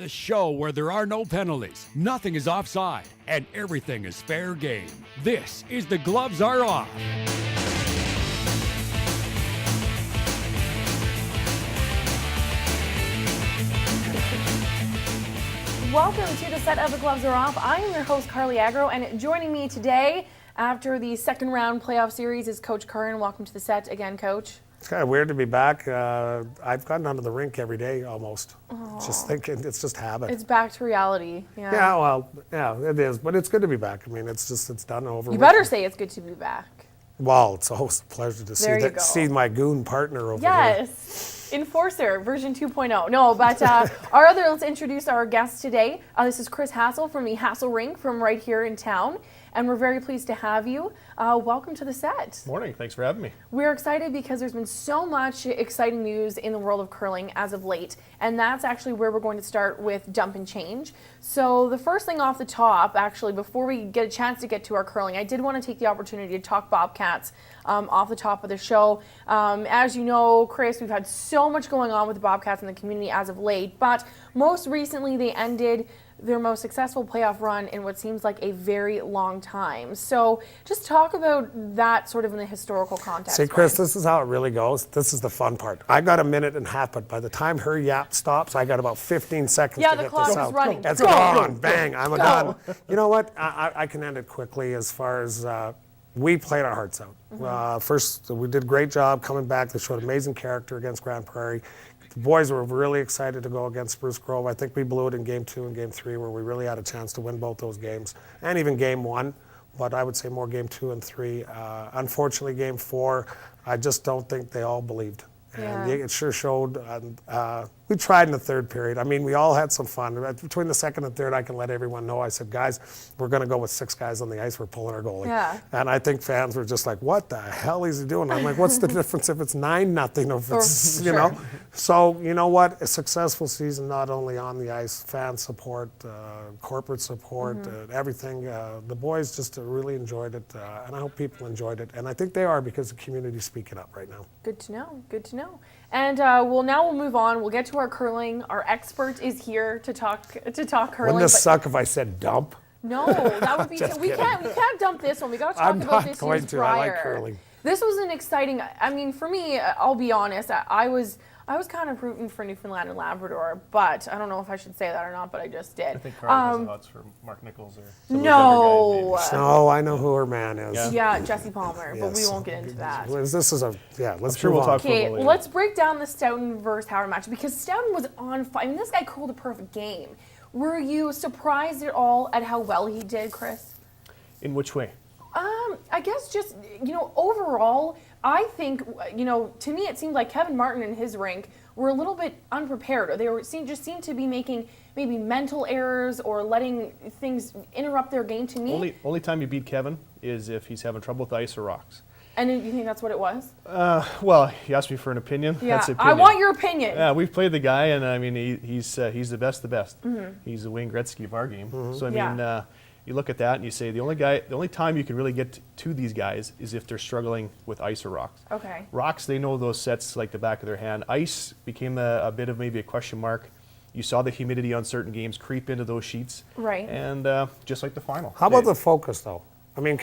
The show where there are no penalties, nothing is offside, and everything is fair game. This is The Gloves Are Off. Welcome to the set of The Gloves Are Off. I am your host, Carly Agro, and joining me today after the second round playoff series is Coach Curran. Welcome to the set again, Coach. It's kind of weird to be back. I've gotten onto the rink every day almost. Just thinking, it's just habit. It's back to reality. Yeah, it is. But it's good to be back. I mean, it's done over. You better say it's good to be back. Well, it's always a pleasure to see my goon partner over here. Yes. Enforcer, version 2.0. No, but let's introduce our guest today. This is Chris Hassel from the Hassel Rink from right here in town. And we're very pleased to have you. Welcome to the set. Morning. Thanks for having me. We're excited because there's been so much exciting news in the world of curling as of late, and that's actually where we're going to start with Dump and Change. So the first thing off the top, actually, before we get a chance to get to our curling, I did want to take the opportunity to talk Bobcats off the top of the show. As you know, Chris, we've had so much going on with the Bobcats in the community as of late, but most recently they ended their most successful playoff run in what seems like a very long time. So just talk about that sort of in the historical context. See, Chris, this is how it really goes. This is the fun part. I got a minute and a half, but by the time her yap stops, I got about 15 seconds to get this out. Yeah, the clock is running. It's gone. Bang. I'm done. You know what? I can end it quickly as far as we played our hearts out. First, we did a great job coming back. They showed amazing character against Grand Prairie. The boys were really excited to go against Spruce Grove. I think we blew it in Game 2 and Game 3 where we really had a chance to win both those games, and even Game 1, but I would say more Game 2 and 3. Unfortunately, Game 4, I just don't think they all believed. And it sure showed. We tried in the third period. I mean, we all had some fun. Between the second and third, I can let everyone know. I said, guys, we're going to go with 6 guys on the ice. We're pulling our goalie. Yeah. And I think fans were just like, what the hell is he doing? I'm like, what's the difference if it's 9-0 or if it's, you know? So, you know what? A successful season, not only on the ice, fan support, corporate support, everything. The boys just really enjoyed it, and I hope people enjoyed it. And I think they are because the community's speaking up right now. Good to know. Good to know. And now we'll move on. We'll get to our curling. Our expert is here to talk curling. Wouldn't this suck if I said dump? No, that would be. We can't dump this one. We got to talk about this year's prior. I like curling. This was an exciting. I mean, for me, I'll be honest. I was kind of rooting for Newfoundland and Labrador, but I don't know if I should say that or not. But I just did. I think Carl has odds for Mark Nichols or some no. Of those No, I know who her man is. Yeah, Jesse Palmer, Yes. but we won't get into that. Let's sure we'll talk Okay, football later. let's break down the Stoughton versus Howard match because Stoughton was on fire. I mean, this guy called a perfect game. Were you surprised at all at how well he did, Chris? In which way? I guess just, overall, I think, to me it seemed like Kevin Martin and his rink were a little bit unprepared. Or they just seemed to be making maybe mental errors or letting things interrupt their game to me. Only time you beat Kevin is if he's having trouble with ice or rocks. And you think that's what it was? Well, you asked me for an opinion. Yeah, That's opinion. I want your opinion. Yeah, we've played the guy, and I mean, he's the best. He's the Wayne Gretzky of our game. So I mean, you look at that and you say the only time you can really get to these guys is if they're struggling with ice or rocks. Okay. Rocks, they know those sets like the back of their hand. Ice became a bit of maybe a question mark. You saw the humidity on certain games creep into those sheets. Right. And just like the final. How about the focus, though? I mean,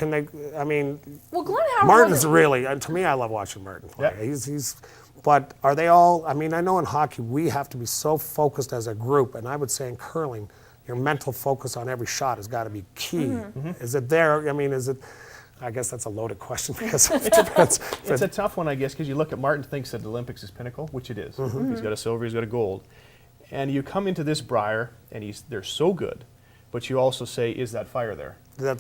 Well, Glenn Howard Martin's really, and to me, I love watching Martin play. Yeah. But are they all, I mean, I know in hockey, we have to be so focused as a group, and I would say in curling, your mental focus on every shot has got to be key. Is it there? I mean, I guess that's a loaded question because it's a tough one, I guess, because you look at Martin thinks that the Olympics is pinnacle, which it is. He's got a silver, he's got a gold. And you come into this Brier, and they're so good, but you also say, is that fire there?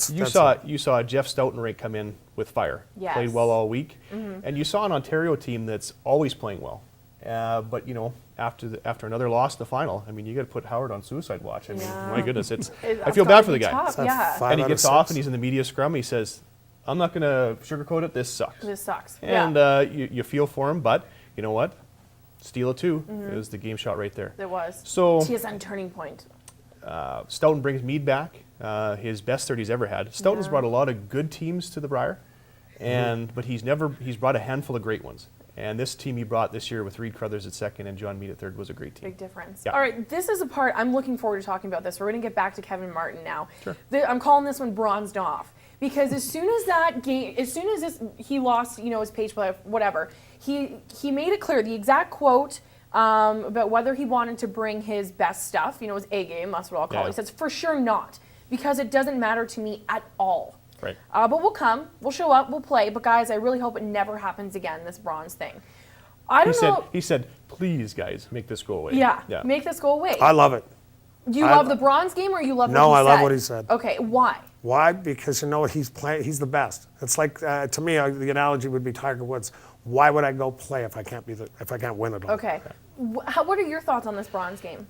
You saw Jeff Stoughton rink come in with fire. Yes. Played well all week. And you saw an Ontario team that's always playing well. But, after another loss in the final, I mean, you got to put Howard on suicide watch. I mean, my goodness, I feel bad for the guy. Tough, yeah. And he gets off and he's in the media scrum. He says, I'm not going to sugarcoat it. This sucks. This sucks. And you feel for him, but you know what? Steal it too. It was the game shot right there. There was. So TSN turning point. Stoughton brings Meade back, his best start he's ever had. Stoughton's brought a lot of good teams to the Brier, but he's brought a handful of great ones. And this team he brought this year with Reed Crothers at second and John Mead at third was a great team. Big difference. Yeah. All right, this is a part I'm looking forward to talking about this. We're going to get back to Kevin Martin now. Sure. I'm calling this one bronzed off because as soon as that game, he lost, his page play, whatever. He made it clear the exact quote about whether he wanted to bring his best stuff, his A game. That's what I'll call it. Yeah. He says for sure not because it doesn't matter to me at all. Right. But we'll come, we'll show up, we'll play. But guys, I really hope it never happens again. This bronze thing. I don't know. He said, please, guys, make this go away. Yeah, make this go away. I love it. Do you love the bronze game or you love what he said? No, I love what he said. Okay, why? Why? Because you know what he's playing. He's the best. It's like to me, the analogy would be Tiger Woods. Why would I go play if I can't win it all? Okay. What are your thoughts on this bronze game?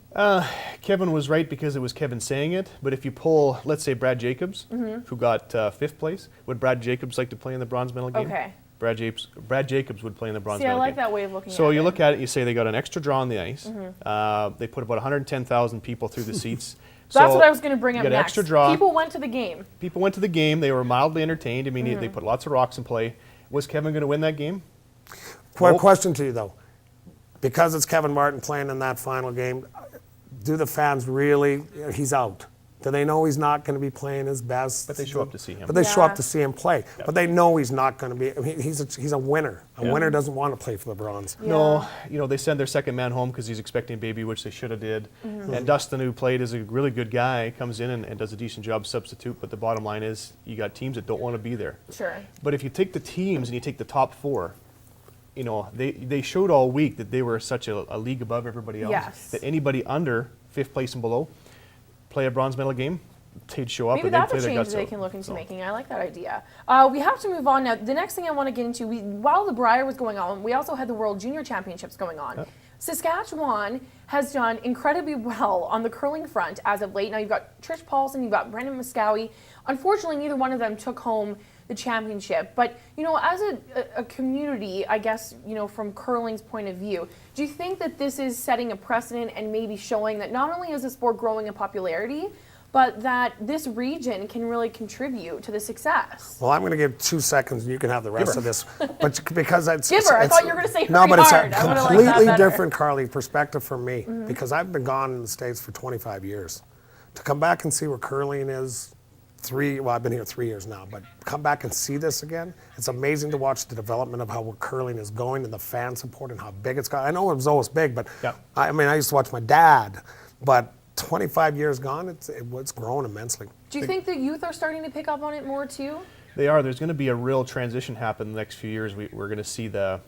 Kevin was right because it was Kevin saying it. But if you pull, let's say, Brad Jacobs, who got fifth place, would Brad Jacobs like to play in the bronze medal game? Okay. Brad Jacobs would play in the bronze See, I medal like game. that way of looking at it. So you look at it, you say they got an extra draw on the ice. They put about 110,000 people through the seats. That's So what I was going to bring up you got next. extra draw. People went to the game. People went to the game. They were mildly entertained. I mean, they put lots of rocks in play. Was Kevin going to win that game? Question to you though, because it's Kevin Martin playing in that final game, do the fans really? He's out. Do they know he's not going to be playing his best? But they show up to see him. But they show Yeah. up to see him play. But they know he's not going to be. I mean, he's a winner. A winner doesn't want to play for the bronze. No, they send their second man home because he's expecting a baby, which they should have did. And Dustin, who played as a really good guy, comes in and does a decent job substitute. But the bottom line is, you got teams that don't want to be there. Sure. But if you take the teams and you take the top four, they showed all week that they were such a league above everybody else. Yes. That anybody under fifth place and below play a bronze medal game, they'd show up Maybe and they'd that's play a their change guts they out. can look into So, making. I like that idea. We have to move on now. The next thing I want to get into, while the Brier was going on, we also had the World Junior Championships going on. Yep. Saskatchewan has done incredibly well on the curling front as of late. Now you've got Trish Paulson, you've got Brendan Muscowie. Unfortunately, neither one of them took home the championship. But, as a community, I guess, from curling's point of view, do you think that this is setting a precedent and maybe showing that not only is the sport growing in popularity, but that this region can really contribute to the success? Well, I'm going to give 2 seconds, and you can have the rest of this. But because it's Give her. I it's- thought you were going to say no, hurry but it's hard. a I would've liked that completely better. different, Carly, perspective for me because I've been gone in the States for 25 years. To come back and see where curling is. I've been here 3 years now, but come back and see this again. It's amazing to watch the development of how curling is going and the fan support and how big it's got. I know it was always big, but Yeah. I used to watch my dad, but 25 years gone, it's grown immensely. Do you think the youth are starting to pick up on it more too? They are. There's going to be a real transition happen in the next few years. We're going to see the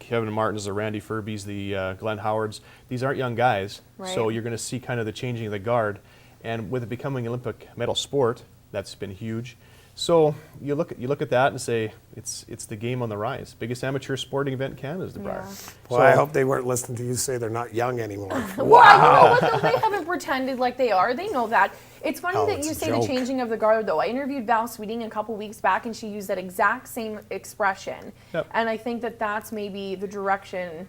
Kevin Martins, the Randy Furbies, the Glenn Howards. These aren't young guys, so Right. you're going to see kind of the changing of the guard. And with it becoming an Olympic medal sport, that's been huge. So you look at that and say it's the game on the rise. Biggest amateur sporting event in Canada is the Brier. Well, I hope they weren't listening to you say they're not young anymore. Well, you know what though? They haven't pretended like they are. They know that. It's funny Oh, that it's you a say joke. the changing of the guard though. I interviewed Val Sweeting a couple weeks back and she used that exact same expression. Yep. And I think that that's maybe the direction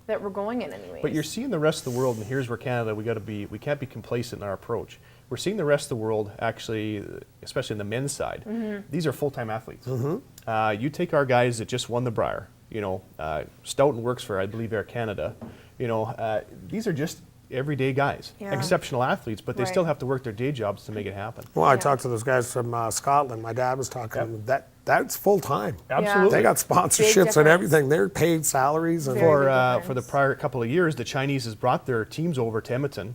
that we're going in anyways. But you're seeing the rest of the world, and here's where Canada, we can't be complacent in our approach. We're seeing the rest of the world actually, especially in the men's side, these are full-time athletes. You take our guys that just won the Brier, Stoughton works for, I believe, Air Canada. These are just everyday guys, Yeah. exceptional athletes, but they still Right. have to work their day jobs to make it happen. Well, I Yeah. talked to those guys from Scotland. My dad was talking that's full time. Absolutely. They got sponsorships and difference. everything. They're paid salaries and Very big For the difference. prior couple of years, the Chinese has brought their teams over to Edmonton,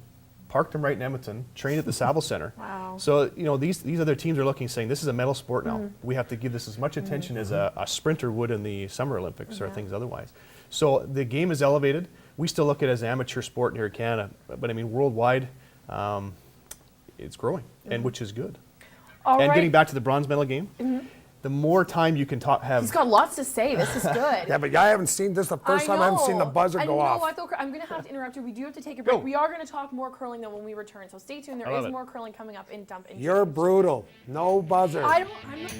parked them right in Edmonton, trained at the Saville Center. Wow. So these other teams are looking, saying this is a medal sport now. We have to give this as much attention as a sprinter would in the Summer Olympics or things otherwise. So the game is elevated. We still look at it as an amateur sport here in Canada, but I mean worldwide, it's growing, and which is good. All and right. getting back to the bronze medal game, the more time you can He's got lots to say. This is good. yeah, but I haven't seen this. The first time I haven't seen the buzzer and go you off. know what, though? I'm going to have to interrupt you. We do have to take a break. Go. We are going to talk more curling, though, when we return. So stay tuned. There I love is it. more curling coming up in Dump and You're Change. brutal. No buzzer. I'm not.